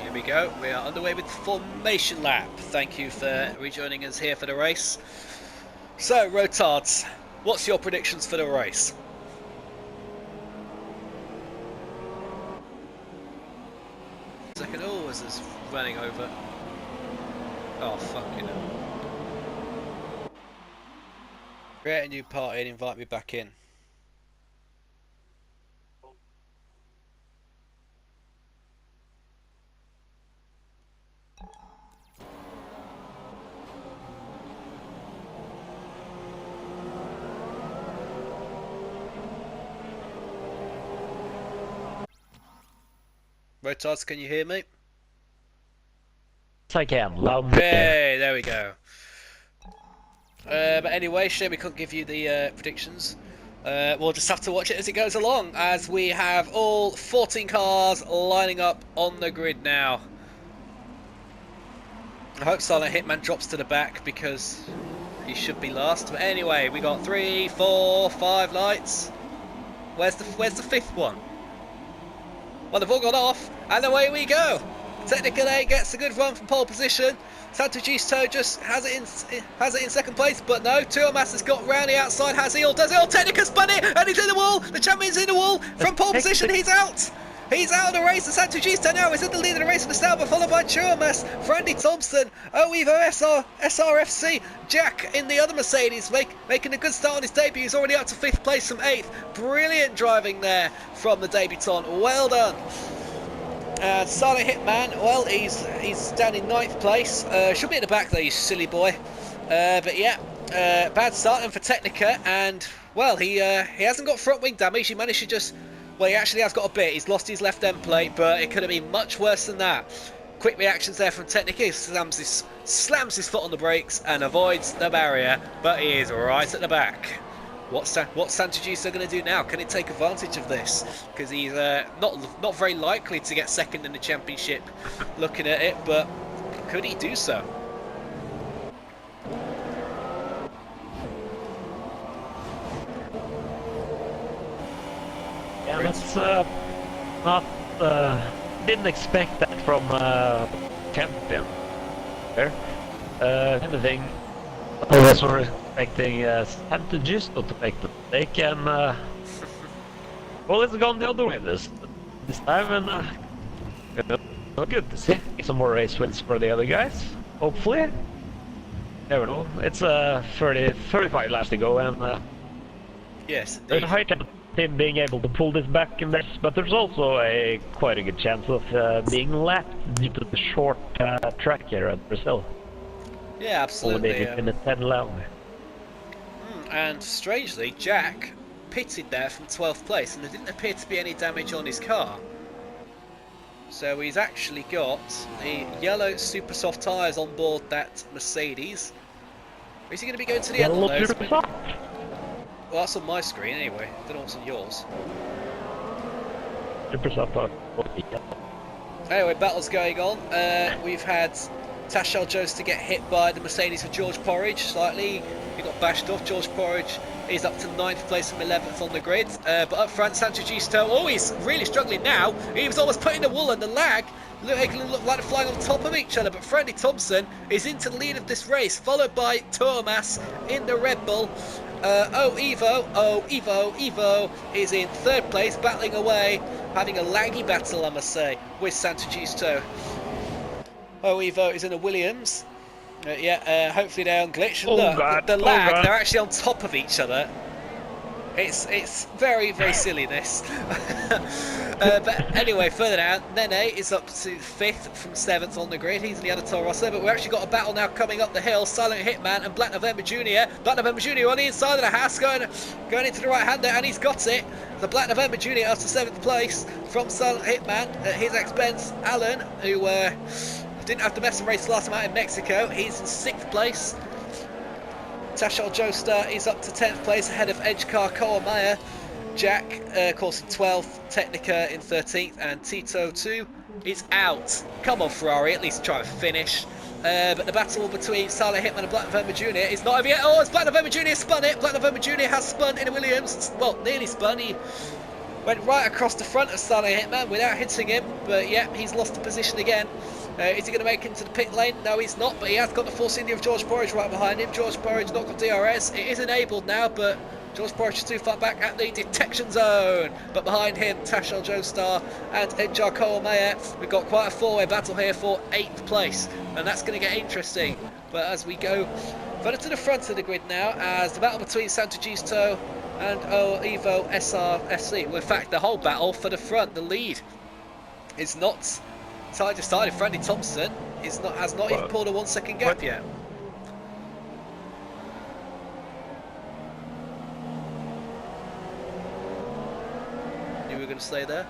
Here we go. We are underway with the formation lap. Thank you for rejoining us here for the race. So, Rotards, what's your predictions for the race? Second, oh, as is running over. Oh, fucking hell. Create a new party and invite me back in. Rotards, can you hear me? Yes, I can. Loud. Hey, there we go. But anyway, shame we couldn't give you the predictions. We'll just have to watch it as it goes along, as we have all 14 cars lining up on the grid now. I hope Silent Hitman drops to the back because he should be last. But anyway, we got 3, 4, 5 lights. Where's the fifth one? Well, they've all gone off, and away we go. Technically gets a good run from pole position. Sant'Egisto just has it in second place, but no, Tuomas has got round the outside, has he, or does it? Oh, Technica spun it, and he's in the wall. The champion's in the wall from pole position. He's out. He's out of the race, and Sant'Egisto now is in the lead of the race for Sauber, followed by Tuomas, Randy Thompson, Evo SRFC, Jack in the other Mercedes, making a good start on his debut. He's already up to 5th place from 8th. Brilliant driving there from the debutant. Well done. Silent Hitman, well, he's down in 9th place. Should be at the back though, you silly boy. But yeah, bad start then for Technica, and well, he hasn't got front wing damage. He managed to just, well, he actually has got a bit. He's lost his left end plate, but it could have been much worse than that. Quick reactions there from Technica. He slams his foot on the brakes and avoids the barrier, but he is right at the back. What's Sant'Egisto going to do now? Can he take advantage of this? Because he's not very likely to get second in the championship, looking at it, but could he do so? Yeah, that's not. Didn't expect that from champion. There. Anything. I was sort of expecting Sant'Egisto to make the mistake, and well, it's gone the other way this time, and good to see some more race wins for the other guys. Hopefully, never know. It's 35 laps to go, and yes, there's a high chance of him being able to pull this back in this, but there's also quite a good chance of being lapped due to the short track here at Brazil. Yeah, absolutely. In a 10 lap. And strangely, Jack pitted there from 12th place, and there didn't appear to be any damage on his car. So he's actually got the yellow super soft tyres on board that Mercedes. Or is he going to be going to the end on those? Well, that's on my screen anyway. I don't know what's on yours. Super soft. Anyway, battle's going on. We've had Tashel Jones to get hit by the Mercedes for George Porridge slightly. He got bashed off. George Porridge is up to 9th place from 11th on the grid. But up front, Sant'Egisto, oh, he's really struggling now. He was almost putting the wool and the lag. Making them look like they're flying on top of each other. But Randy Thompson is into the lead of this race, followed by Tuomas in the Red Bull. Evo is in 3rd place, battling away, having a laggy battle, I must say, with Sant'Egisto. Evo is in a Williams. Hopefully they're on glitch. Oh, look, God. the lag, God. they're actually on top of each other. It's very, very silly, this. But anyway, further down, Nene is up to 5th from 7th on the grid. He's in the other Toro Rosso, but we've actually got a battle now coming up the hill. Silent Hitman and Black November Jr. Black November Jr. on the inside of the house, going into the right-hander, and he's got it. The Black November Jr. up to 7th place from Silent Hitman at his expense. Alan, who didn't have the best race last time out in Mexico, he's in 6th place. Tashel Joestar is up to 10th place ahead of Edgecar Koa Jack, of course, in 12th, Technica in 13th, and Tito 2 is out. Come on, Ferrari, at least try to finish. But the battle between Silent Hitman and Black November Jr. is not over yet. Oh, it's Black November Jr. spun it. Black November Jr. has spun in a Williams. Well, nearly spun. Went right across the front of Stanley Hitman without hitting him, but yeah, he's lost the position again. Is he going to make it into the pit lane? No, he's not, but he has got the full senior of George Porridge right behind him. George Porridge not got DRS. It is enabled now, but George Porridge is too far back at the detection zone. But behind him, Tashel Joestar and Jarko Mayer. We've got quite a four-way battle here for 8th place, and that's going to get interesting. But as we go further to the front of the grid now, as the battle between Santa Giusto and Evo SRFC. Well, in fact, the whole battle for the front, the lead, is not decided. Frandy Thompson has not even pulled a 1 second gap yet. You were going to stay there?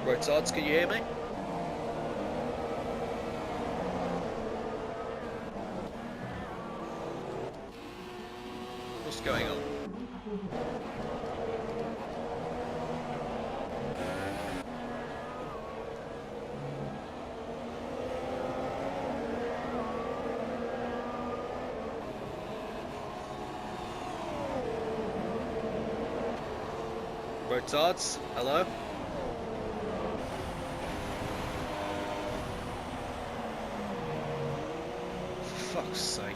Rotards, can you hear me? What's going on? Rotards, hello? For fuck's sake.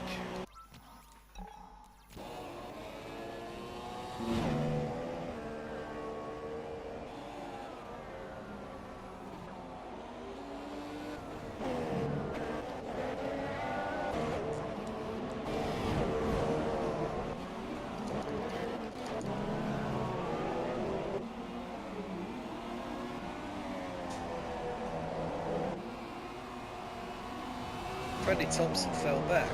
Freddie Thompson fell back.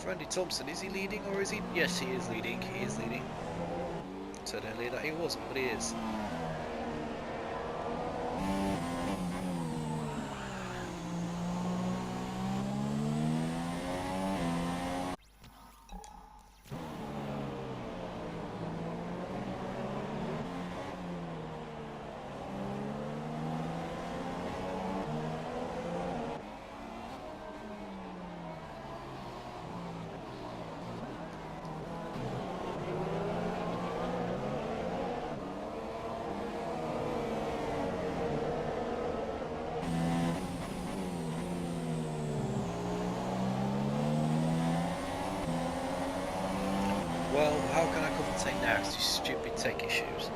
Randy Thompson, is he leading or is he? Yes, he is leading. He is leading. I said earlier that he wasn't, but he is. Well, how can I commentate now? It's these stupid tech issues.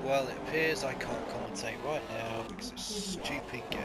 Well, it appears I can't commentate right now because it's a stupid game.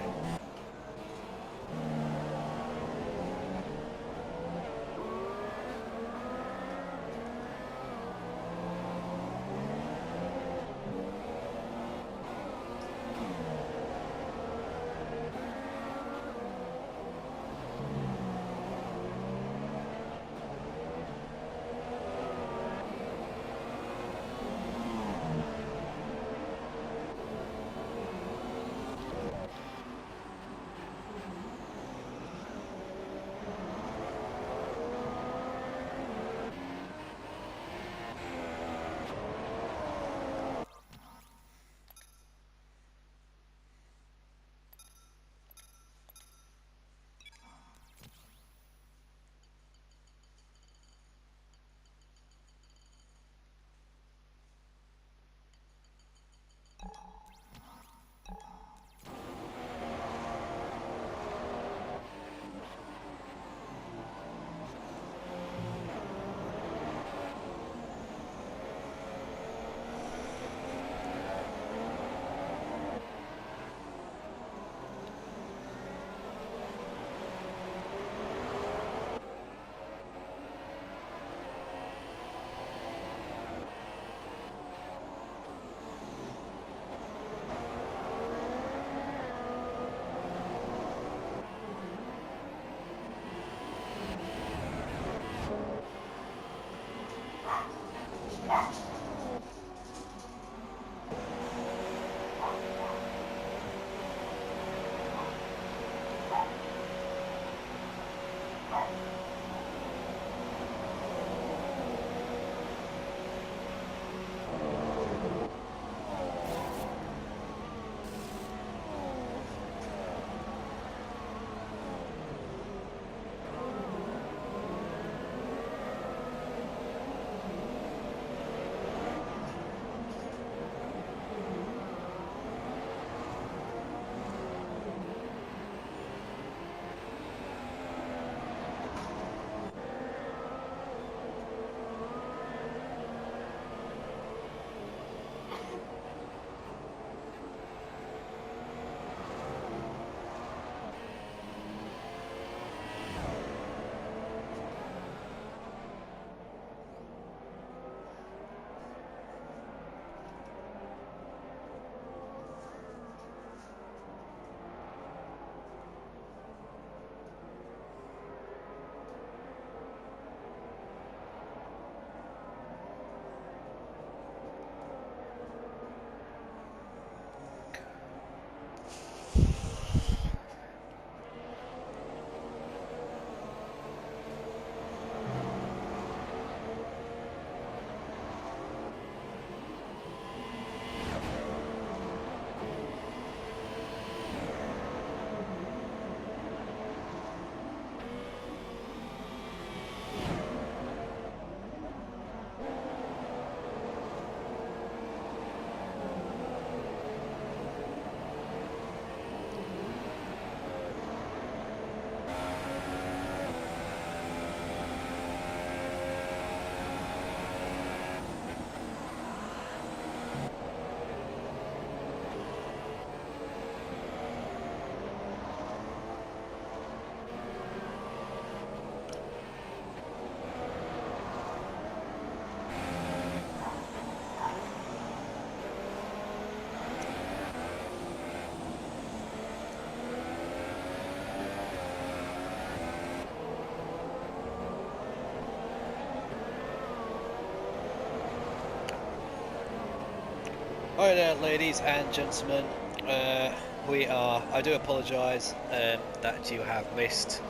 Hi there, ladies and gentlemen. I do apologise that you have missed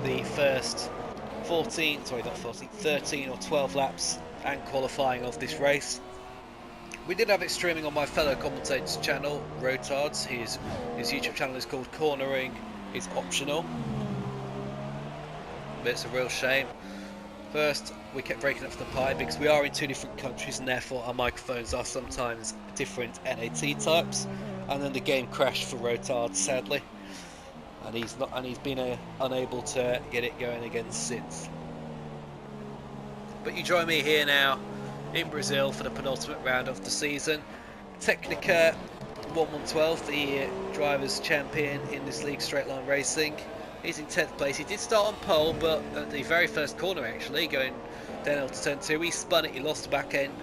the first 13 or 12 laps and qualifying of this race. We did have it streaming on my fellow commentator's channel, Rotards. His YouTube channel is called Cornering is Optional. But it's a real shame. First, we kept breaking up for the pie because we are in two different countries and therefore our microphones are sometimes different NAT types. And then the game crashed for Rotards, sadly, and he's been unable to get it going again since. But you join me here now in Brazil for the penultimate round of the season. Technica 1112, the Drivers' Champion in this league, straight line racing. He's in 10th place. He did start on pole, but at the very first corner, actually, going downhill to turn 2, he spun it, he lost the back end.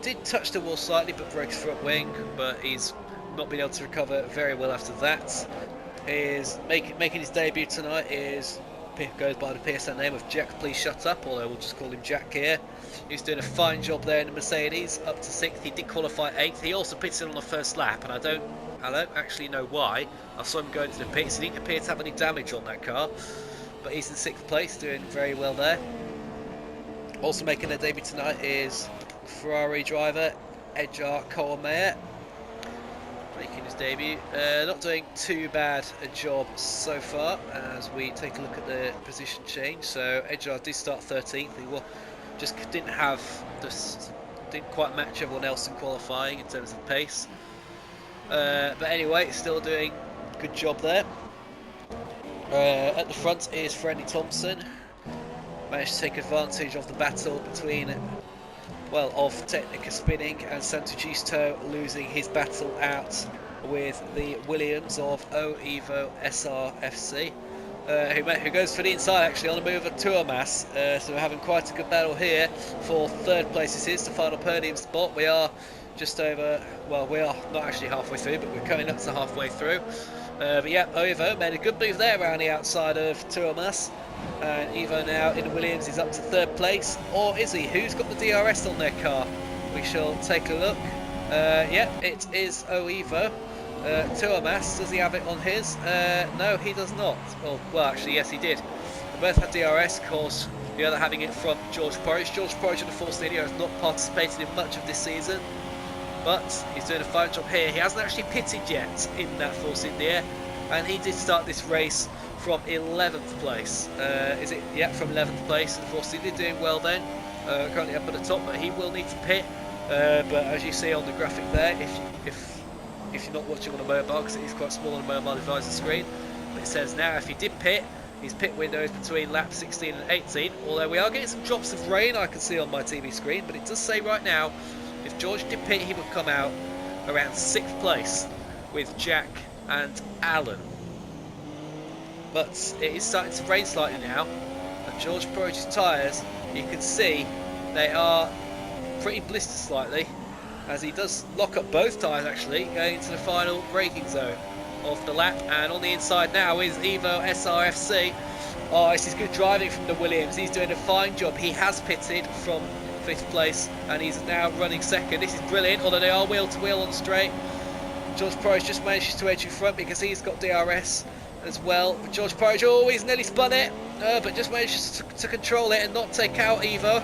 Did touch the wall slightly, but broke his front wing, but he's not been able to recover very well after that. Is making his debut tonight goes by the PSN name of Jack Please Shut Up, although we'll just call him Jack here. He's doing a fine job there in the Mercedes, up to 6th. He did qualify 8th. He also pitted on the first lap, and I don't actually know why. I saw him going to the pits. He didn't appear to have any damage on that car, but he's in 6th place, doing very well there. Also making their debut tonight is Ferrari driver Edgar Colmeyer, making his debut. Not doing too bad a job so far as we take a look at the position change. So Edgar did start 13th. He just didn't quite match everyone else in qualifying in terms of pace. But anyway, still doing a good job there. At the front is Freddie Thompson. Managed to take advantage of the battle between, of Technica spinning and Santugisto losing his battle out with the Williams of OEvo SRFC, who goes for the inside actually on the move of Tuomas. So we're having quite a good battle here for 3rd place. This is the final podium spot. We are just over, we are not actually halfway through, but we're coming up to halfway through. But yeah, OEvo made a good move there around the outside of Tuomas. And Evo now in the Williams is up to 3rd place, or is he? Who's got the DRS on their car? We shall take a look. Yeah, it is OEvo. Tuomas, does he have it on his? No, he does not. Oh, well, actually, yes, he did. They both have DRS, of course. The other having it from George Porridge. George Porridge in the Force India has not participated in much of this season, but he's doing a fine job here. He hasn't actually pitted yet in that Force India, and he did start this race from 11th place. Is it? Yeah, from 11th place. And Force India doing well then. Currently up at the top, but he will need to pit. But as you see on the graphic there, if you're not watching on a mobile, because it is quite small on a mobile device screen, but it says now if he did pit, his pit window is between laps 16 and 18. Although we are getting some drops of rain I can see on my TV screen, but it does say right now if George did pit, he would come out around 6th place with Jack and Alan. But it is starting to rain slightly now, and George Porridge's tyres, you can see they are pretty blistered slightly, as he does lock up both tyres actually, going into the final braking zone of the lap. And on the inside now is Evo SRFC. Oh, this is good driving from the Williams. He's doing a fine job. He has pitted from 5th place, and he's now running 2nd. This is brilliant, although they are wheel to wheel on the straight. George Porridge just manages to edge in front because he's got DRS as well. George Porridge, oh, he's nearly spun it, but just managed to control it and not take out Evo.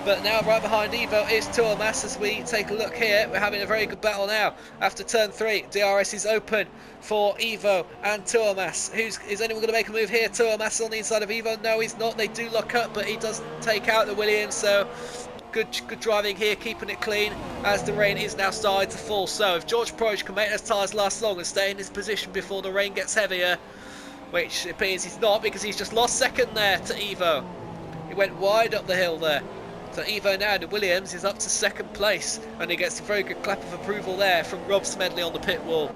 But now right behind Evo is Tuomas. As we take a look here, we're having a very good battle now. After turn 3, DRS is open for Evo and Tuomas. Is anyone going to make a move here? Tuomas on the inside of Evo. No, he's not. They do lock up, but he does take out the Williams. So good driving here, keeping it clean as the rain is now starting to fall. So if George Porridge can make those tyres last long and stay in his position before the rain gets heavier, which it appears he's not, because he's just lost 2nd there to Evo. He went wide up the hill there. So Evo now, the Williams, is up to 2nd place, and he gets a very good clap of approval there from Rob Smedley on the pit wall.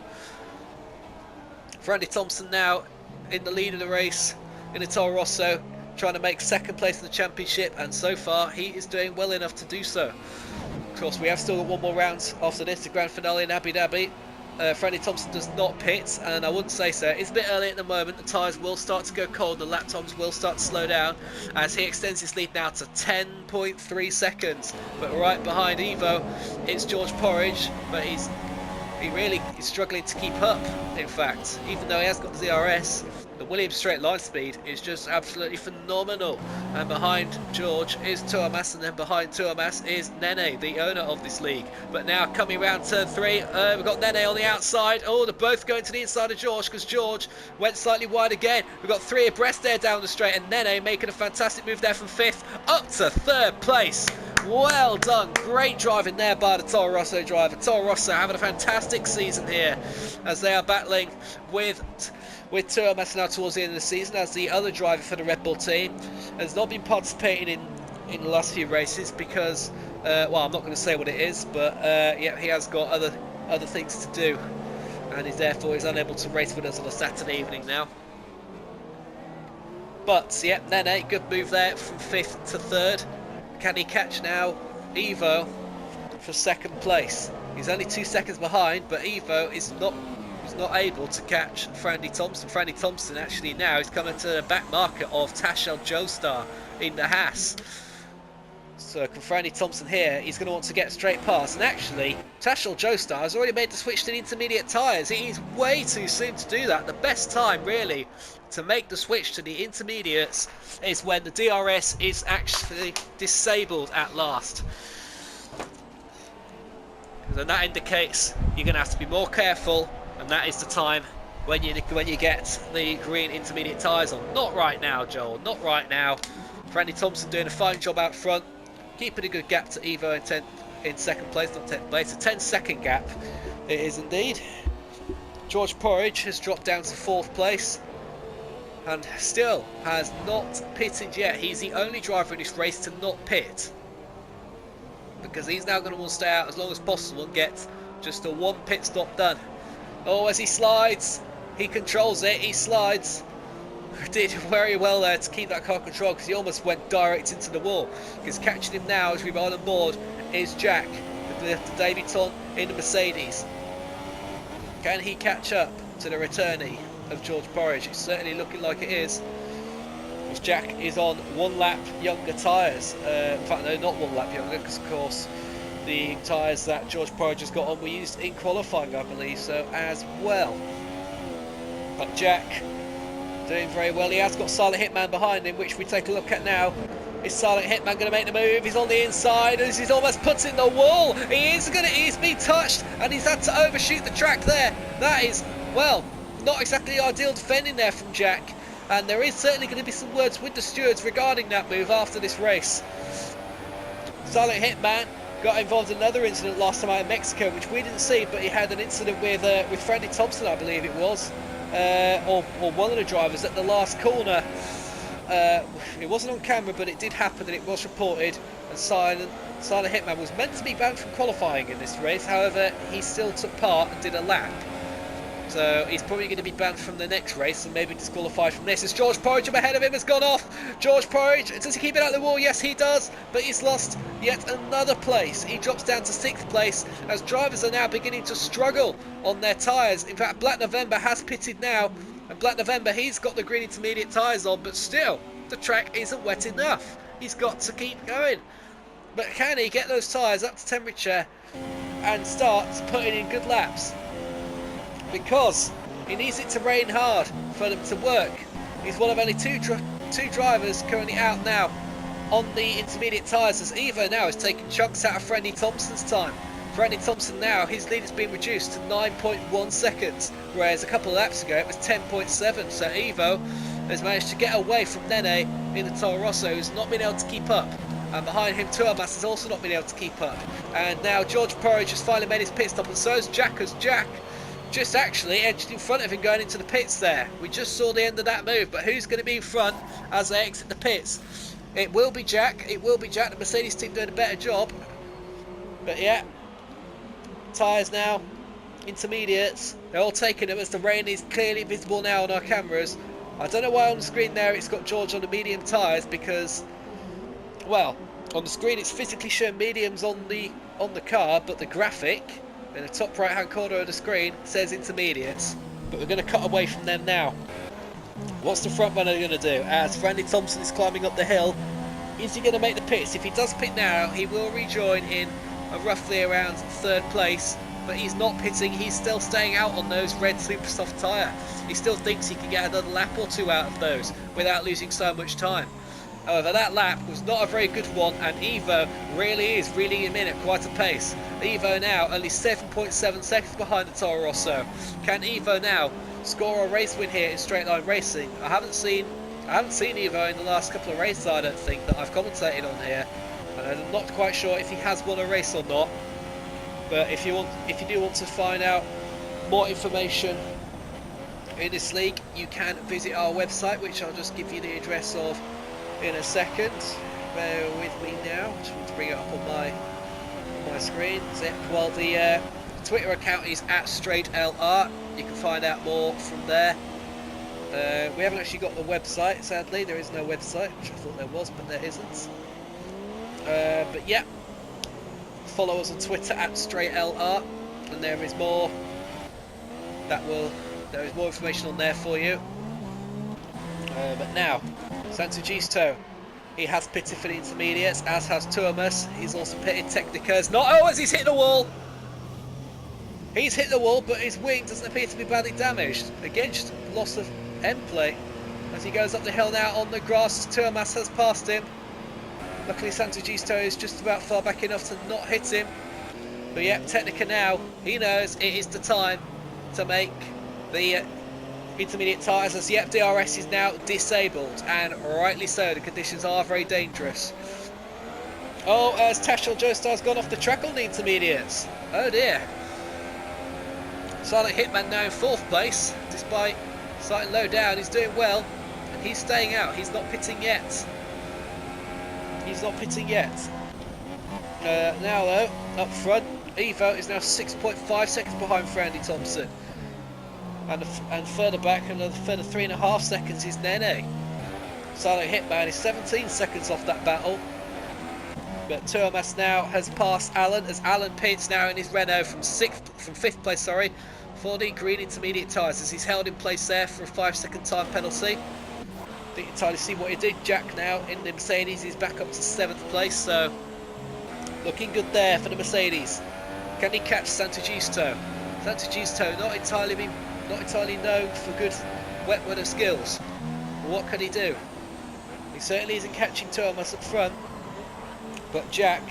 Randy Thompson now in the lead of the race in the Toro Rosso, trying to make 2nd place in the championship, and so far he is doing well enough to do so. Of course, we have still got one more round after this, the grand finale in Abu Dhabi. Freddie Thompson does not pit, and I wouldn't say so. It's a bit early at the moment. The tyres will start to go cold. The lap times will start to slow down as he extends his lead now to 10.3 seconds. But right behind Evo, it's George Porridge, but he really is struggling to keep up. In fact, even though he has got the DRS, the Williams straight line speed is just absolutely phenomenal. And behind George is Tuomas, and then behind Tuomas is Nene, the owner of this league. But now coming around turn 3, we've got Nene on the outside. Oh, they're both going to the inside of George, because George went slightly wide again. We've got 3 abreast there down the straight, and Nene making a fantastic move there from 5th up to 3rd place. Well done, great driving there by the Toro Rosso driver. Toro Rosso having a fantastic season here as they are battling with Tuomas now towards the end of the season, as the other driver for the Red Bull team has not been participating in in the last few races because, well, I'm not going to say what it is, but yeah, he has got other things to do, and therefore is unable to race with us on a Saturday evening now. But yeah, Nene, good move there from 5th to 3rd. Can he catch now Evo for 2nd place? He's only 2 seconds behind, but Evo is not able to catch Frandy Thompson. Frandy Thompson actually now is coming to the back market of Tashel Joestar in the Haas. So can Frandy Thompson here, he's going to want to get straight past. And actually, Tashel Joestar has already made the switch to the intermediate tyres. It is way too soon to do that. The best time, really, to make the switch to the intermediates is when the DRS is actually disabled at last. And that indicates you're going to have to be more careful, and that is the time when you get the green intermediate tyres on. Not right now, Joel, not right now. Frandy Thompson doing a fine job out front, keeping a good gap to Evo in 2nd place, not 10th place, a 10-second gap it is indeed. George Porridge has dropped down to 4th place and still has not pitted yet. He's the only driver in this race to not pit, because he's now going to want to stay out as long as possible and get just a 1 pit stop done. Oh, as he slides, he controls it, he slides. Did very well there to keep that car controlled, because he almost went direct into the wall. Because catching him now as we ride on board is Jack, the debutant in the Mercedes. Can he catch up to the returnee of George Porridge? It's certainly looking like it is. As Jack is on 1 lap younger tyres. In fact, no, not 1 lap younger, because of course the tyres that George Porridge has got on were used in qualifying, I believe, so as well. But Jack doing very well. He has got Silent Hitman behind him, which we take a look at now. Is Silent Hitman going to make the move? He's on the inside as he's almost put in the wall. He's been touched and he's had to overshoot the track there. That is, well, not exactly ideal defending there from Jack. And there is certainly going to be some words with the stewards regarding that move after this race. Silent Hitman got involved in another incident last time out in Mexico, which we didn't see, but he had an incident with Frandy Thompson, I believe it was, or one of the drivers at the last corner. It wasn't on camera, but it did happen and it was reported. And Silent Hitman was meant to be banned from qualifying in this race. However, he still took part and did a lap. So he's probably going to be banned from the next race and maybe disqualified from this. As George Porridge up ahead of him has gone off. George Porridge, does he keep it out of the wall? Yes, he does. But he's lost yet another place. He drops down to 6th place as drivers are now beginning to struggle on their tyres. In fact, Black November has pitted now. And Black November, he's got the green intermediate tyres on. But still, the track isn't wet enough. He's got to keep going. But can he get those tyres up to temperature and start putting in good laps? Because he needs it to rain hard for them to work. He's one of only two drivers currently out now on the intermediate tyres, as Evo now is taking chunks out of Frandy Thompson's time. Frandy Thompson now, his lead has been reduced to 9.1 seconds, whereas a couple of laps ago it was 10.7. So Evo has managed to get away from Nene in the Toro Rosso, who's not been able to keep up. And behind him, Tuamas has also not been able to keep up. And now George Porridge has finally made his pit stop, and so has Jack, as Jack just actually edged in front of him going into the pits there. We just saw the end of that move, but who's going to be in front as they exit the pits? It will be Jack. It will be Jack. The Mercedes team doing a better job. But yeah, tyres now, intermediates. They're all taking them as the rain is clearly visible now on our cameras. I don't know why on the screen there it's got George on the medium tyres, because, well, on the screen it's physically showing mediums on the car, but the graphic in the top right hand corner of the screen says intermediates. But we're going to cut away from them now. What's the front runner going to do? As Frandy Thompson is climbing up the hill, is he going to make the pits? If he does pit now, he will rejoin in roughly around 3rd place. But he's not pitting, he's still staying out on those red super soft tyre. He still thinks he can get another lap or 2 out of those without losing so much time. However, that lap was not a very good one, and Evo really is reeling him in at quite a pace. Evo now only 7.7 seconds behind the Toro Rosso. Can Evo now score a race win here in straight line racing? I haven't seen Evo in the last couple of races, I don't think, that I've commentated on here, and I'm not quite sure if he has won a race or not. But if you do want to find out more information in this league, you can visit our website, which I'll just give you the address of in a second. bear with me now. Just want to bring it up on my screen. Zip. Well, the Twitter account is @straightlr. You can find out more from there. We haven't actually got the website, sadly. There is no website, which I thought there was, but there isn't. But yeah, follow us on Twitter @straightlr, and there is more. There is more information on there for you. But now, Santugisto, he has pitted for the intermediates, as has Turmus. He's also pitted Technicas. As he's hit the wall. He's hit the wall, but his wing doesn't appear to be badly damaged. Again, just loss of end plate as he goes up the hill now on the grass. Turmas has passed him. Luckily, Santugisto is just about far back enough to not hit him. But yeah, Technica now, he knows it is the time to make the intermediate tyres, as yep, DRS is now disabled, and rightly so. The conditions are very dangerous. As Tashel Joestar's gone off the track on the intermediates. Oh dear. Silent Hitman now in 4th place, despite starting low down. He's doing well, and he's staying out. He's not pitting yet. Now though, up front, Evo is now 6.5 seconds behind Frandy Thompson. And further back, another further 3.5 seconds is Nene. Silent Hitman is 17 seconds off that battle. But Turmas now has passed Alan, as Alan pits now in his Renault from 5th place, for the green intermediate tyres, as he's held in place there for a 5-second time penalty. Didn't entirely see what he did. Jack now in the Mercedes is back up to 7th place, so looking good there for the Mercedes. Can he catch Santugisto? Santugisto not entirely known for good wet weather skills. What can he do? He certainly isn't catching Turmas up front, but Jack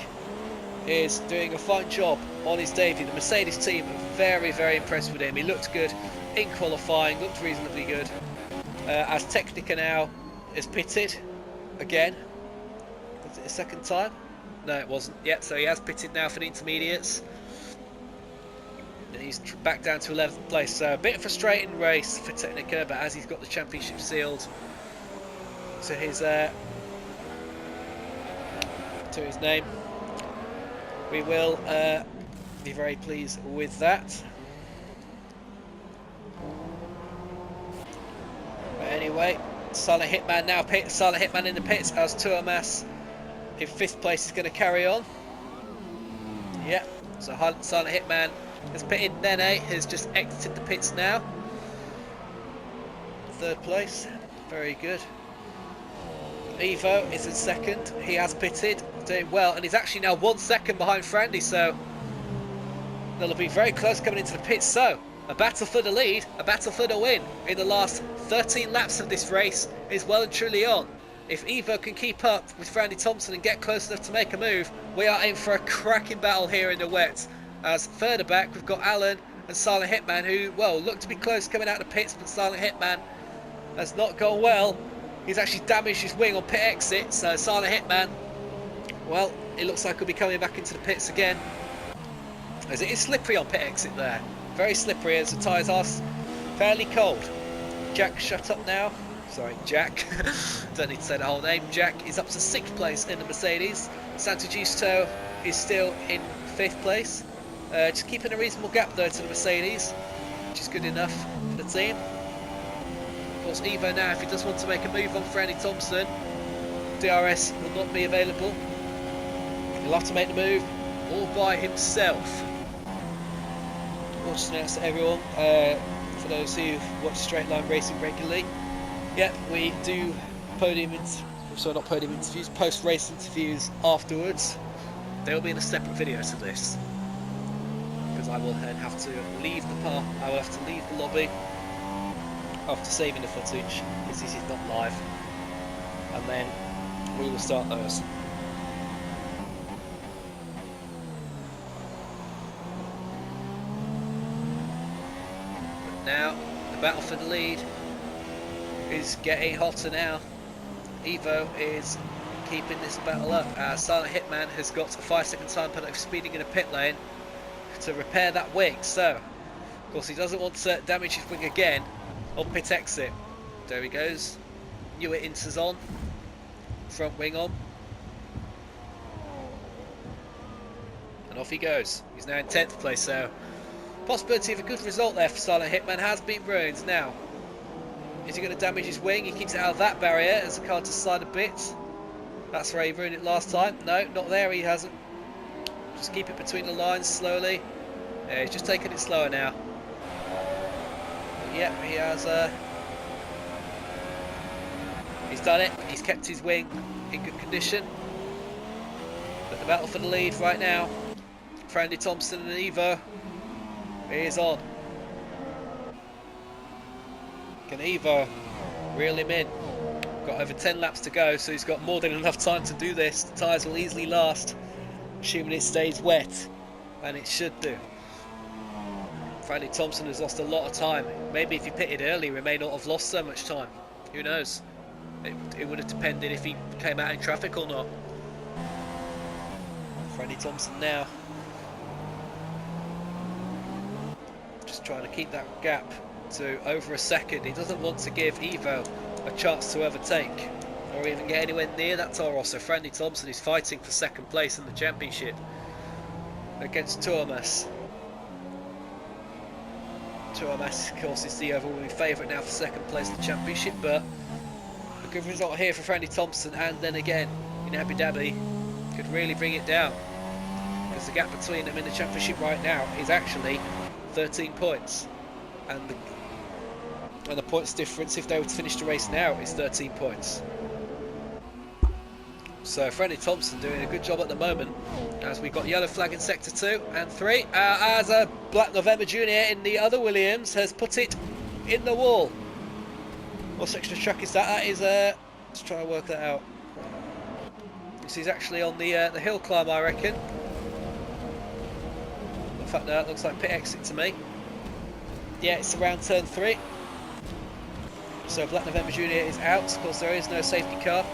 is doing a fine job on his debut. The Mercedes team are very, very impressed with him. He looked good in qualifying, looked reasonably good. As Technica now is pitted again. Was it a second time? No, it wasn't yet. So he has pitted now for the intermediates. And he's back down to 11th place. So a bit of a frustrating race for Technica, but as he's got the championship sealed to his name, we will be very pleased with that. But anyway, Silent Hitman now Silent Hitman in the pits, as Turmas in 5th place is going to carry on. Yeah, so Silent Hitman has pitted. Nene has just exited the pits now. 3rd place, very good. Evo is in 2nd. He has pitted, doing well, and he's actually now 1 second behind Frandy, so they'll be very close coming into the pits. So a battle for the lead, a battle for the win in the last 13 laps of this race is well and truly on. If Evo can keep up with Frandy Thompson and get close enough to make a move, we are in for a cracking battle here in the wet. As further back, we've got Alan and Silent Hitman, who, well, look to be close coming out of the pits, but Silent Hitman has not gone well. He's actually damaged his wing on pit exit, so Silent Hitman, well, it looks like he'll be coming back into the pits again, as it is slippery on pit exit there. Very slippery, as the tyres are fairly cold. Jack shut up now. Sorry, Jack. Don't need to say the whole name. Jack is up to 6th place in the Mercedes. Santugisto is still in 5th place. Just keeping a reasonable gap though to the Mercedes, which is good enough for the team. Of course, Evo now, if he does want to make a move on Frandy Thompson, DRS will not be available. He'll have to make the move all by himself. I'll just announce to everyone, for those who watch Straight Line Racing regularly, yeah, we do post-race interviews afterwards. They'll be in a separate video to this, because I will then have to leave the park. I will have to leave the lobby after saving the footage, because this is not live, and then we will start those. But now the battle for the lead is getting hotter now. Evo is keeping this battle up, as Silent Hitman has got a 5-second time penalty for speeding in a pit lane to repair that wing. So of course he doesn't want to damage his wing again on pit exit. There he goes. Newer Inters on, front wing on. And off he goes. He's now in 10th place, so possibility of a good result there for Silent Hitman has been ruined. Now, is he going to damage his wing? He keeps it out of that barrier as the car to slide a bit. That's where he ruined it last time. No, not there, he hasn't. Just keep it between the lines slowly. Yeah, he's just taking it slower now. But yeah, he has. He's done it. He's kept his wing in good condition. But the battle for the lead right now, for Andy Thompson and Evo, is on. Can Evo reel him in? Got over 10 laps to go, so he's got more than enough time to do this. The tyres will easily last, assuming it stays wet, and it should do. Andy Thompson has lost a lot of time. Maybe if he pitted earlier, he may not have lost so much time. Who knows? It would have depended if he came out in traffic or not. Andy Thompson now, just trying to keep that gap to over a second. He doesn't want to give Evo a chance to overtake or even get anywhere near that Toro Rosso. Andy Thompson is fighting for second place in the championship against Tuomas. Tuomas, of course, is the overwhelming favourite now for second place in the championship, but a good result here for Andy Thompson, and then again in Abu Dhabi could really bring it down, because the gap between them in the championship right now is actually 13 points, and the points difference if they were to finish the race now is 13 points. So Andy Thompson doing a good job at the moment, as we've got yellow flag in sector 2 and 3, as a Black November Junior in the other Williams has put it in the wall. What section of track is that? That is let's try and work that out. This is actually on the hill climb, I reckon. In fact, no, it looks like pit exit to me. Yeah, it's around turn 3. So Black November Junior is out. Of course, there is no safety car.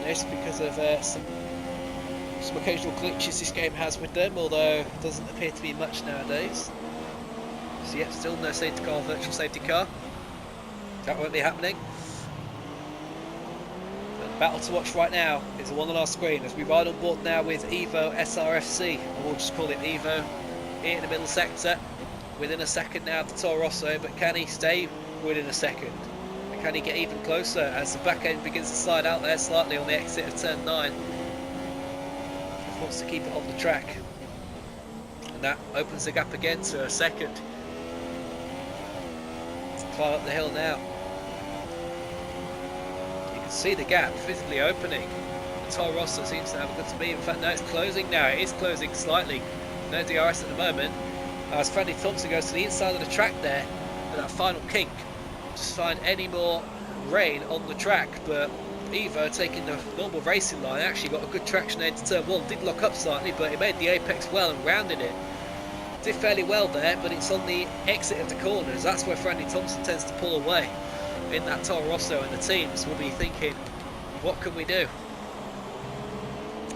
This because of some occasional glitches this game has with them, although it doesn't appear to be much nowadays. So yeah, still no safety car, virtual safety car. That won't be happening. The battle to watch right now is the one on our screen as we ride on board now with Evo SRFC, and we'll just call it Evo, here in the middle sector. Within a second now of the Toro Rosso, but can he stay within a second? Can he get even closer as the back end begins to slide out there slightly on the exit of turn 9? Just wants to keep it on the track, and that opens the gap again to a second. Climb up the hill now. You can see the gap physically opening. The Toro Rosso seems to have a good speed. In fact, no, it's closing now. It is closing slightly. No DRS at the moment. As Andy Thompson goes to the inside of the track there for that final kink. Just find any more rain on the track, but Evo, taking the normal racing line, actually got a good traction into turn 1. Did lock up slightly, but he made the apex well and rounded it. Did fairly well there, but it's on the exit of the corners. That's where Andy Thompson tends to pull away in that Toro Rosso, and the teams will be thinking, what can we do?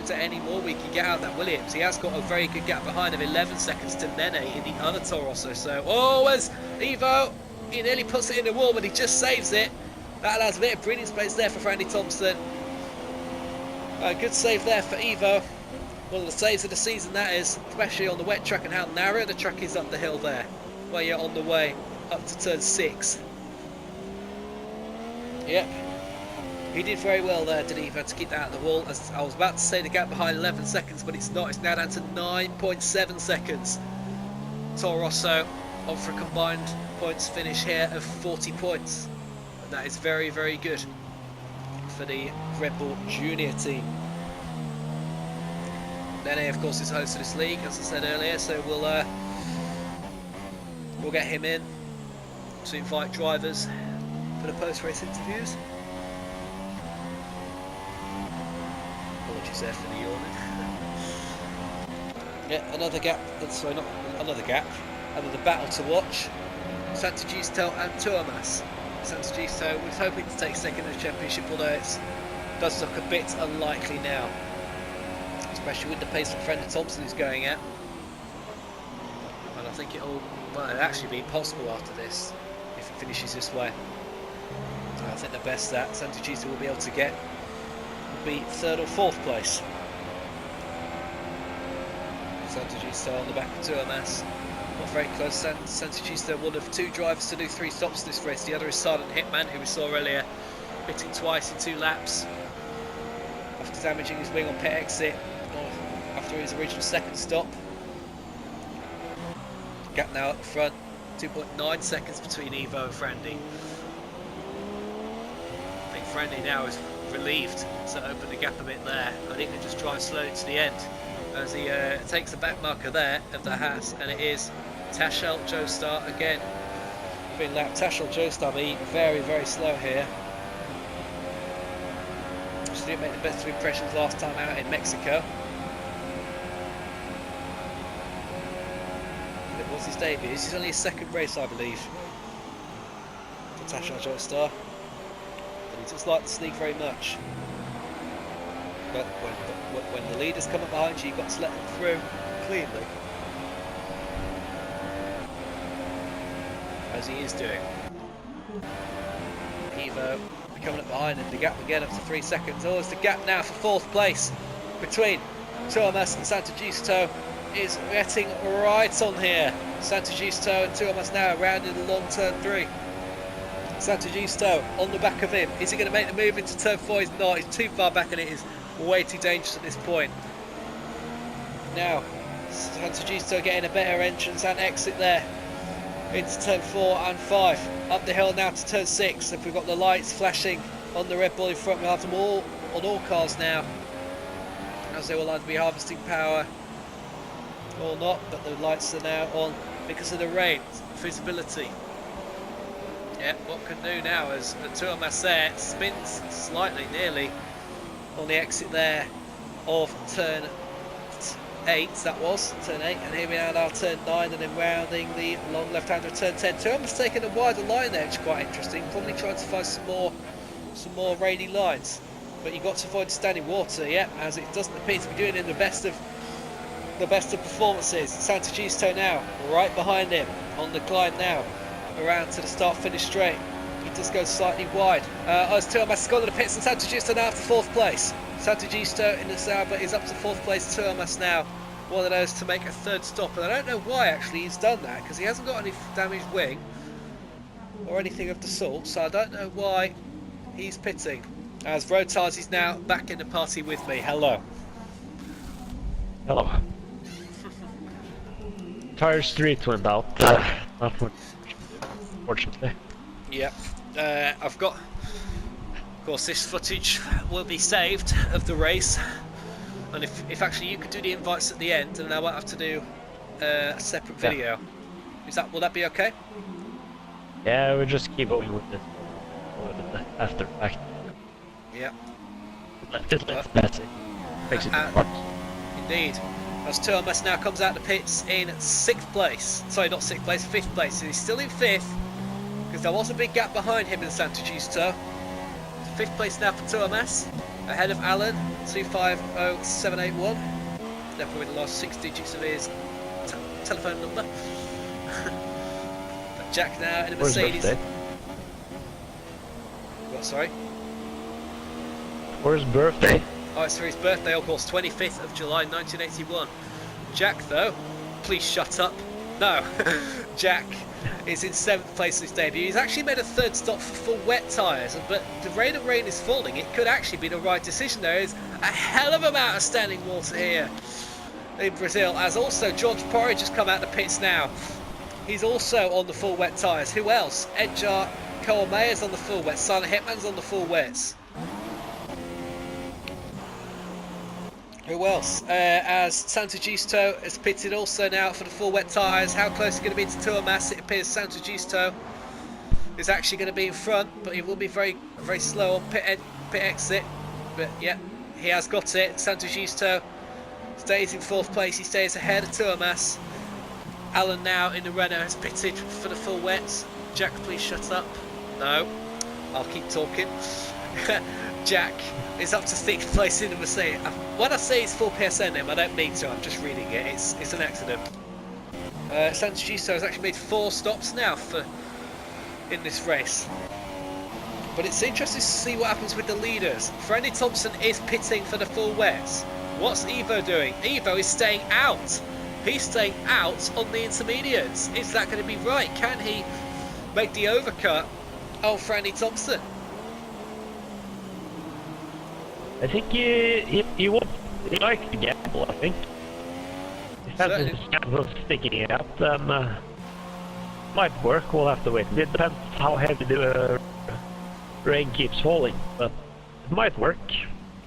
Is there any more we can get out of that Williams? He has got a very good gap behind of 11 seconds to Nene in the other Toro Rosso. So, oh, as Evo, he nearly puts it in the wall, but he just saves it. That allows a bit of breathing space there for Andy Thompson. A good save there for Evo. One of the saves of the season, that is, especially on the wet track and how narrow the track is up the hill there, where you're on the way up to turn 6. Yep. He did very well there, did Evo, to keep that out of the wall. As I was about to say the gap behind 11 seconds, but it's not. It's now down to 9.7 seconds. Toro Rosso on for a combined points finish here of 40 points. And that is very, very good for the Red Bull Junior team. Nene, of course, is host of this league, as I said earlier, so we'll get him in to invite drivers for the post-race interviews. Apologies there for the yawning. Yeah, another gap. Sorry, not another gap. Another battle to watch. Sant'Egisto and Tuomas. Sant'Egisto was hoping to take second in the championship, although it does look a bit unlikely now, especially with the pace that Andy Thompson is going at. And I think it'll actually be possible after this if it finishes this way. I think the best that Sant'Egisto will be able to get will be 3rd or 4th place. Santagisto on the back of Tuomas. Not very close. Santagisto, one of 2 drivers to do 3 stops this race. The other is Silent Hitman, who we saw earlier, pitting twice in 2 laps after damaging his wing on pit exit after his original 2nd stop. Gap now at the front, 2.9 seconds between Evo and Frandy. I think Frandy now is relieved to open the gap a bit there. I think they just drive slowly to the end as he takes the back marker there of the Haas, and it is Tashel Joestar again being lapped. Tashel Joestar being very, very slow here. She didn't make the best of impressions last time out in Mexico. It was his debut. This is only his 2nd race, I believe, for Tashel Joestar. And he doesn't like to sneak very much. But when the leaders come up behind you, you've got to let them through cleanly. As he is doing. Evo coming up behind him, the gap again up to 3 seconds. Oh, it's the gap now for 4th place between Tuomas and Santagisto is getting right on here. Santagisto and Tuomas now around in the long turn 3. Santagisto on the back of him. Is he going to make the move into turn 4? He's not. He's too far back and it is way too dangerous at this point. Now, Santagisto getting a better entrance and exit there into turn 4 and 5. Up the hill now to turn 6. If we've got the lights flashing on the Red Bull in front, we'll have them all on all cars now, as they will either be harvesting power or not, but the lights are now on because of the rain. Visibility. Yeah, what can do now as the Tuomas there spins slightly, nearly, on the exit there of turn 8, that was turn 8, and here we are now turn 9, and then rounding the long left hand of turn 10. Tuomas taking a wider line there, which is quite interesting. Probably trying to find some more rainy lines, but you've got to avoid standing water, yeah, as it doesn't appear to be doing in the best of performances. Santagisto now right behind him on the climb now around to the start finish straight. He does go slightly wide. As Tuomas has gone to the pits, and Santagisto now up to 4th place. Santagisto in the Sauber is up to 4th place. Tuomas now one of those to make a 3rd stop, and I don't know why actually he's done that, because he hasn't got any damaged wing or anything of the sort, so I don't know why he's pitting. As Rotards is now back in the party with me. Hello. Hello. Tire street went out, unfortunately. Yep. I've got, of course, this footage will be saved of the race, and if actually you could do the invites at the end, and I won't have to do a separate video. Yeah. Will that be okay? Yeah, we'll just keep going with this after fact. Yeah. Let's pass it. Makes it fun. Indeed. As Tuomas now comes out the pits in 6th place. Sorry, not 6th place, 5th place. So he's still in 5th, because there was a big gap behind him in Santagisto. 5th place now for Tuomas, ahead of Alan, 250781. They're probably the last 6 digits of his telephone number. Jack now in a Mercedes. What, sorry? For his birthday. Oh, it's for his birthday, of course, 25th of July 1981. Jack, though, please shut up. No, Jack is in 7th place in his debut. He's actually made a 3rd stop for full wet tyres, but the rate of rain is falling. It could actually be the right decision. There is a hell of an amount of standing water here in Brazil, as also George Porridge has come out the pits now. He's also on the full wet tyres. Who else? Edgar Coelmeier's on the full wets. Silent Hitman's on the full wets. Who else? As Santagisto has pitted also now for the full wet tyres. How close is it going to be to Tuomas? It appears Santagisto is actually going to be in front, but he will be very, very slow on pit exit. But yeah, he has got it. Santagisto stays in 4th place. He stays ahead of Tuomas. Alan now in the Renault has pitted for the full wets. Jack, please shut up. No, I'll keep talking. Jack is up to 6th place in the Mercedes. When I say it's full PSN name, I don't mean to, I'm just reading it, it's an accident. Santagisto has actually made 4 stops now in this race. But it's interesting to see what happens with the leaders. Freddie Thompson is pitting for the full wets. What's Evo doing? Evo is staying out. He's staying out on the intermediates. Is that going to be right? Can he make the overcut on Franny Thompson? I think he would like to gamble, I think. If has his chance of sticking out, then might work. We'll have to wait. It depends how heavy the rain keeps falling, but it might work.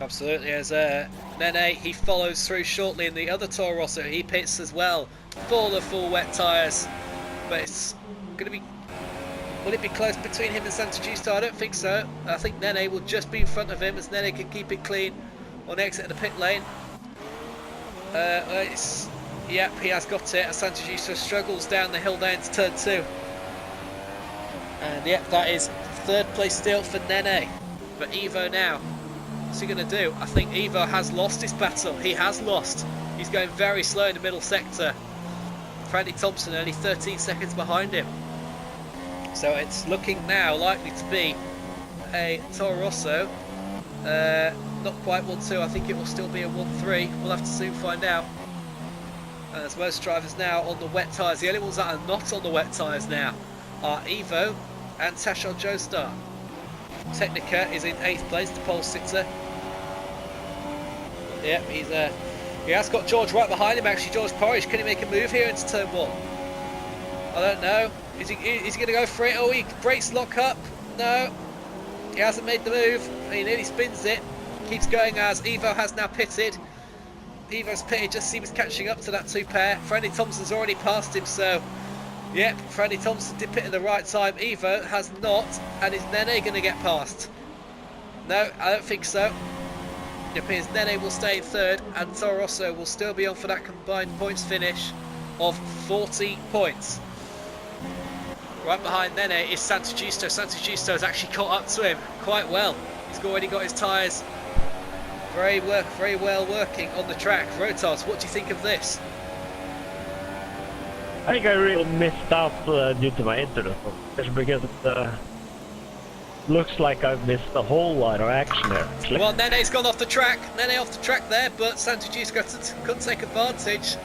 Absolutely. As Nene, he follows through shortly in the other Toro Rosso. He pits as well for the full wet tyres. But it's going to be... Will it be close between him and Sant'Agostino? I don't think so. I think Nene will just be in front of him as Nene can keep it clean on exit of the pit lane. Yep, he has got it as Sant'Agostino struggles down the hill down to turn 2. And yep, that is third place still for Nene. But Evo now, what's he going to do? I think Evo has lost his battle. He has lost. He's going very slow in the middle sector. Franny Thompson only 13 seconds behind him. So it's looking now likely to be a Toro Rosso. Not quite 1-2, I think it will still be a 1-3. We'll have to soon find out. As most drivers now on the wet tyres, the only ones that are not on the wet tyres now are Evo and Tashon Joestar. Technica is in 8th place, the pole sitter. Yep, he has got George right behind him actually, George Porridge. Can he make a move here into turn 1? I don't know. Is he going to go for it? Oh, he brakes lock up. No, he hasn't made the move. He nearly spins it. Keeps going as Evo has now pitted. Evo's pitted just as he was catching up to that 2 pair. Franny Thompson's already passed him, so yep, Franny Thompson did pit at the right time. Evo has not, and is Nene going to get past? No, I don't think so. It appears Nene will stay in 3rd, and Toro Rosso will still be on for that combined points finish of 40 points. Right behind Nene is Sant'Agostino. Sant'Agostino has actually caught up to him quite well. He's already got his tyres very well working on the track. Rotards, what do you think of this? I think I really missed out due to my internet, because it looks like I've missed a whole lot of action there. Actually. Well, Nene's gone off the track. Nene off the track there, but Sant'Agostino couldn't take advantage.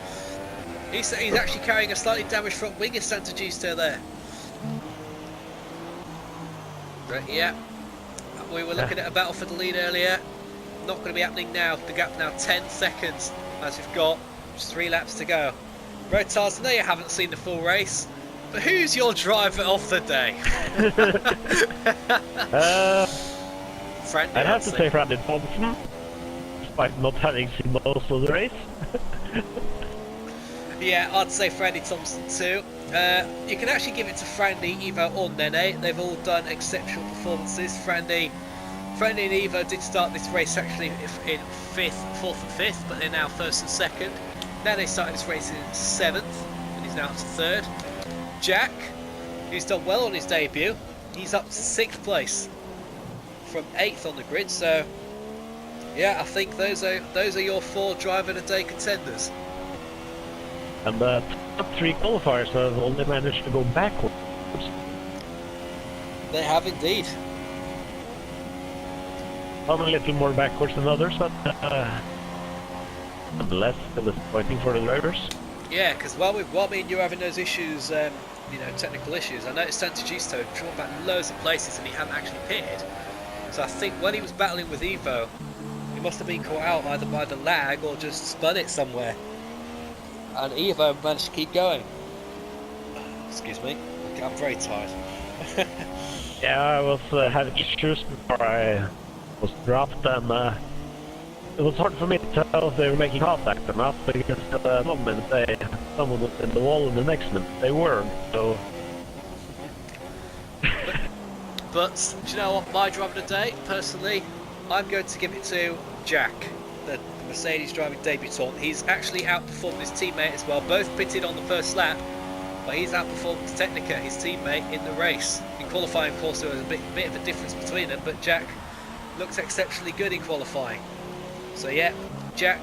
He's actually carrying a slightly damaged front wing, is Sant'Agostino there. But yeah, we were looking at a battle for the lead earlier. Not going to be happening now. The gap now 10 seconds as we've got just 3 laps to go. Rotards, I know you haven't seen the full race, but who's your driver of the day? I'd have to say Franny Thompson, despite not having seen most of the race. Yeah, I'd say Franny Thompson too. You can actually give it to Franny, Evo or Nene. They've all done exceptional performances. Franny and Evo did start this race actually in 4th and 5th, but they're now 1st and 2nd. Nene started this race in 7th, and he's now up to 3rd. Jack, who's done well on his debut, he's up to 6th place from 8th on the grid. So yeah, I think those are your 4 driver of the day contenders. And the top 3 qualifiers have only managed to go backwards. They have indeed. Some a little more backwards than others, but nonetheless, still disappointing for the drivers. Yeah, because while me and you are having those issues, technical issues, I noticed Sant'Agostino drawn back loads of places and he hadn't actually pitted. So I think when he was battling with Evo, he must have been caught out either by the lag or just spun it somewhere. And Evo managed to keep going. Excuse me, I'm very tired. Yeah, I was having issues before I was dropped, and it was hard for me to tell if they were making contact or not, because one minute someone was in the wall and the next minute they weren't, so... But do you know what, my driver of the day, personally, I'm going to give it to Jack, the Mercedes driving debutant. He's actually outperformed his teammate as well, both pitted on the first lap, but he's outperformed Technica, his teammate, in the race. In qualifying, of course, there was a bit of a difference between them, but Jack looked exceptionally good in qualifying. So yeah, Jack,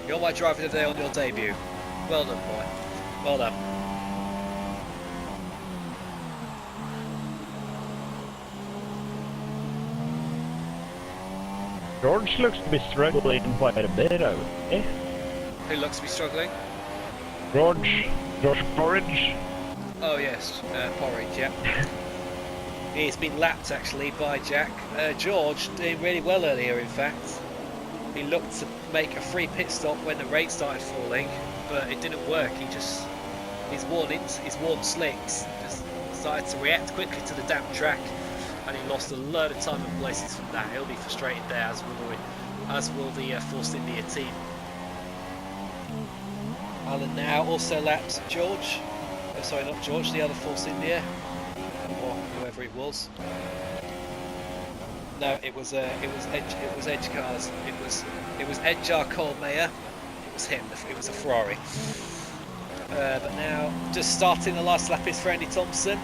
you're my driver of the day on your debut. Well done, boy. Well done. George looks to be struggling quite a bit, I would say. Who looks to be struggling? George Porridge. Oh yes, Porridge, yeah. He's been lapped actually by Jack. George doing really well earlier, in fact. He looked to make a free pit stop when the rain started falling, but it didn't work. His worn slicks just started to react quickly to the damp track, and he lost a load of time and places from that. He'll be frustrated there, as will the Force India team. Alan now also laps George. Oh, sorry, not George, the other Force India, or whoever it was. No, it was Edge Cars. It was Edgar Colmeyer. It was him. It was a Ferrari. But now, just starting the last lap is Frandy Thompson.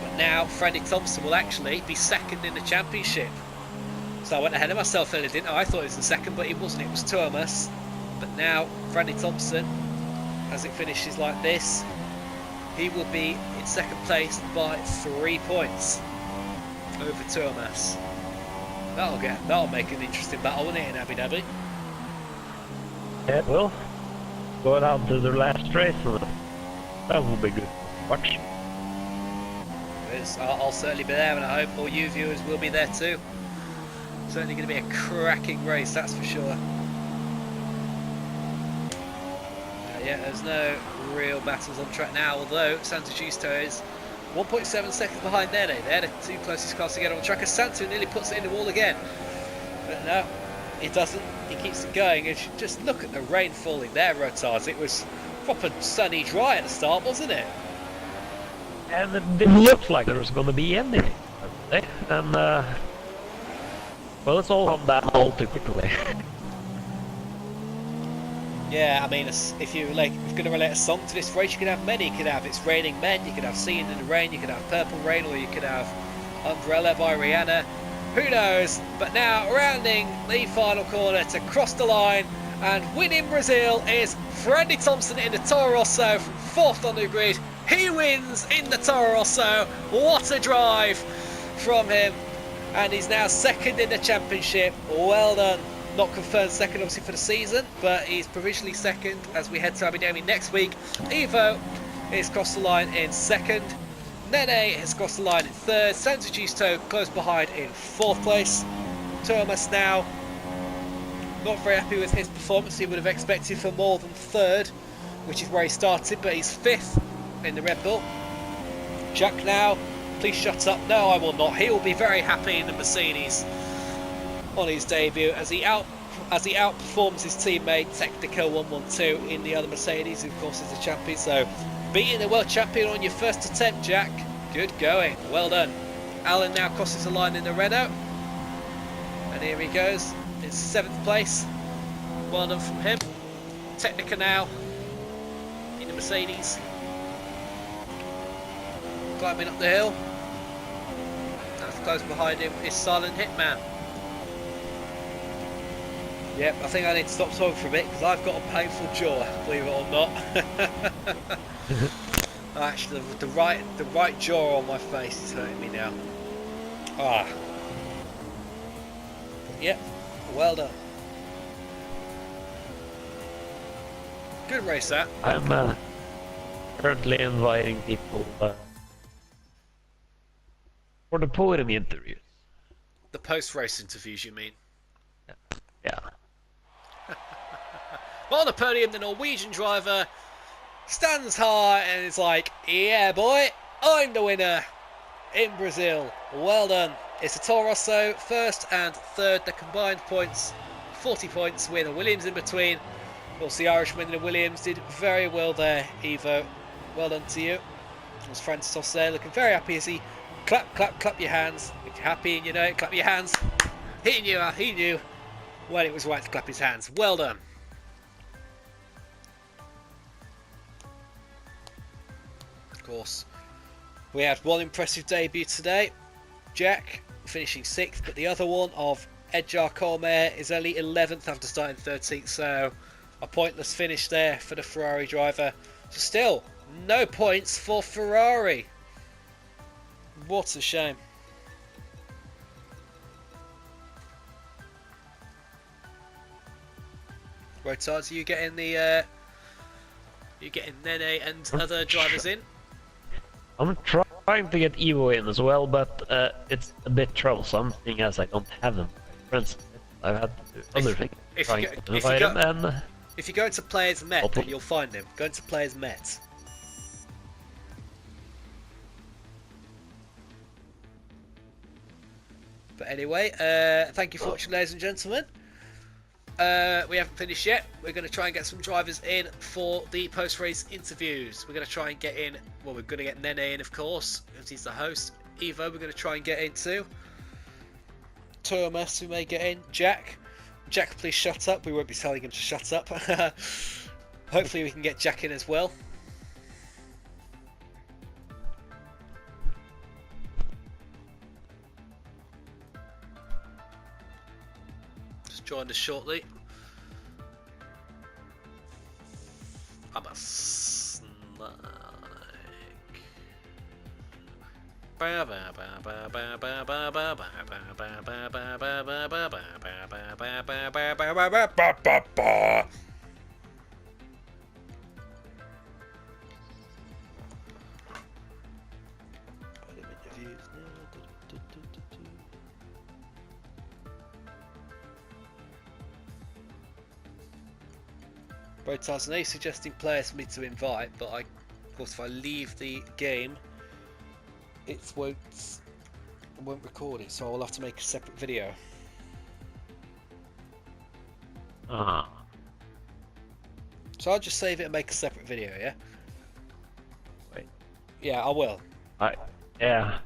But now, Frandy Thompson will actually be second in the championship. So I went ahead of myself earlier, didn't I? I thought it was the second, but it wasn't. It was Thomas. But now, Frandy Thompson, as it finishes like this, he will be in second place by 3 points over Thomas. That'll make an interesting battle, won't it, in Abu Dhabi? Yeah, it will. Going out to the last race, that will be good. Watch. I'll certainly be there, and I hope all you viewers will be there too. Certainly going to be a cracking race, that's for sure. Yeah, there's no real battles on track now, although Santa Giusto is 1.7 seconds behind Nene. They're the two closest cars to get on track, as Santa nearly puts it in the wall again. But no, he doesn't. He keeps it going. And just look at the rain falling there, Rotards. It was proper sunny dry at the start, wasn't it? And it didn't look like there was going to be anything. And, well, it's all come down all too quickly. Yeah, I mean, if you're going to relate a song to this race, you could have many. You could have It's Raining Men, you could have Singing in the Rain, you could have Purple Rain, or you could have Umbrella by Rihanna. Who knows? But now, rounding the final corner to cross the line and winning Brazil is Frandy Thompson in the Toro Rosso from 4th on the grid. He wins in the Toro Rosso. What a drive from him. And he's now second in the championship. Well done. Not confirmed second obviously for the season, but he's provisionally second as we head to Abu Dhabi next week. Evo has crossed the line in second. Nene has crossed the line in third. Santa Giusto close behind in 4th place. Thomas now not very happy with his performance. He would have expected for more than 3rd, which is where he started, but he's 5th in the Red Bull. Jack now, please shut up. No, I will not. He will be very happy in the Mercedes on his debut as he outperforms his teammate Technico 112 in the other Mercedes, who of course is the champion. So beating the world champion on your first attempt, Jack. Good going. Well done. Alan now crosses the line in the Renault, and here he goes in 7th place. Well done from him. Technica now in the Mercedes, climbing up the hill. And close behind him is Silent Hitman. Yep, I think I need to stop talking for a bit because I've got a painful jaw, believe it or not. Actually, the right jaw on my face is hurting me now. Ah. Yep, well done. Good race that. I'm currently inviting people for the podium interviews. The post-race interviews, you mean? Yeah. On the podium, the Norwegian driver stands high and is like, yeah boy, I'm the winner in Brazil. Well done. It's a Toro Rosso, 1st and 3rd. The combined points, 40 points with a Williams in between. Of course, the Irishman in the Williams did very well there, Evo. Well done to you. There's Francis there looking very happy as he clap your hands. If you're happy and you know it, clap your hands. He knew when it was right to clap his hands. Well done. Of course, we had one impressive debut today, Jack finishing 6th, but the other one of Edgar Colmeyer is only 11th after starting 13th, so a pointless finish there for the Ferrari driver. So still, no points for Ferrari. What a shame. Rotards, are you getting the You're getting Nene and other drivers in. I'm trying to get Evo in as well, but it's a bit troublesome, seeing as I don't have them. For instance, I've had to do other things. If Trying you to go, invite him, and if you go into Players Met, then you'll find him. Go into Players Met. But anyway, thank you for watching, ladies and gentlemen. We haven't finished yet. We're going to try and get some drivers in for the post-race interviews. We're going to try and get in, well, we're going to get Nene in, of course, because he's the host. Evo, we're going to try and get in too. Thomas, we may get in. Jack, please shut up. We won't be telling him to shut up. Hopefully we can get Jack in as well. Joined us shortly. I'm a snake. Rotards and suggesting players for me to invite, but of course, if I leave the game, it won't record it, so I will have to make a separate video. So I'll just save it and make a separate video, yeah? Wait. Yeah, I will. Yeah.